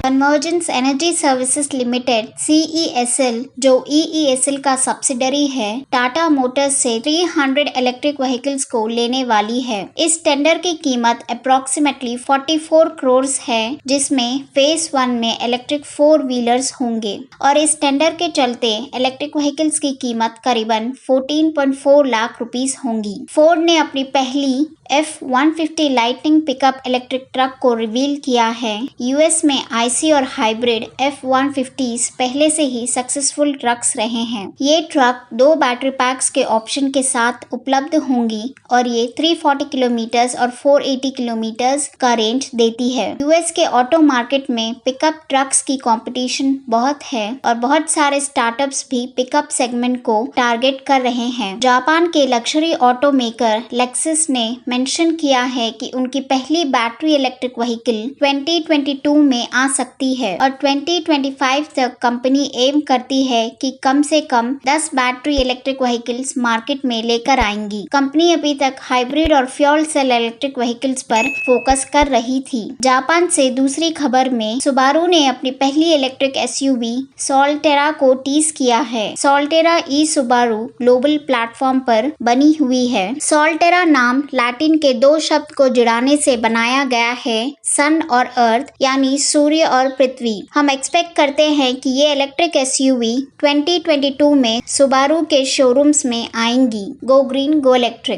Convergence energy services limited CESL, जो EESL का subsidiary है, टाटा मोटर्स से 300 इलेक्ट्रिक व्हीकल्स को लेने वाली है। इस टेंडर की कीमत अप्रोक्सीमेटली 44 करोड़ है, जिसमें फेज 1 में इलेक्ट्रिक 4 व्हीलर्स होंगे और इस टेंडर के चलते इलेक्ट्रिक व्हीकल्स की कीमत करीबन 14.4 लाख रुपीस होंगी। फोर्ड ने अपनी पहली F-150 lightning pickup electric truck को रिवील किया है। यूएस में IC और हाइब्रिड F-150s पहले से ही सक्सेसफुल ट्रक्स रहे हैं। ये ट्रक 2 बैटरी पैक्स के ऑप्शन के साथ उपलब्ध होंगी और ये 340 किलोमीटर और 480 किलोमीटर का रेंज देती है। यूएस के ऑटो मार्केट में पिकअप ट्रक्स की कंपटीशन बहुत है और बहुत सारे स्टार्टअप्स भी पिकअप सेगमेंट को टारगेट कर रहे हैं। जापान के लग्जरी ऑटो मेकर लेक्सस ने मेंशन किया है कि उनकी पहली बैटरी इलेक्ट्रिक व्हीकल 2022 में आ सकती है और 2025 तक कंपनी एम करती है कि कम से कम 10 बैटरी इलेक्ट्रिक व्हीकल्स मार्केट में लेकर आएंगी। कंपनी अभी तक हाइब्रिड और फ्यूल सेल इलेक्ट्रिक व्हीकल्स पर फोकस कर रही थी। जापान से दूसरी खबर में सुबारू ने अपनी पहली इलेक्ट्रिक SUV सोल्टेरा को टीज किया है। सोल्टेरा ई सुबारू ग्लोबल प्लेटफॉर्म पर बनी हुई है। सोल्टेरा नाम लैटिन के 2 शब्द को जुड़ाने से बनाया गया है, सन और अर्थ, यानी सूर्य और पृथ्वी। हम एक्सपेक्ट करते हैं कि ये इलेक्ट्रिक SUV 2022 में सुबारू के शोरूम्स में आएंगी। Go green go electric.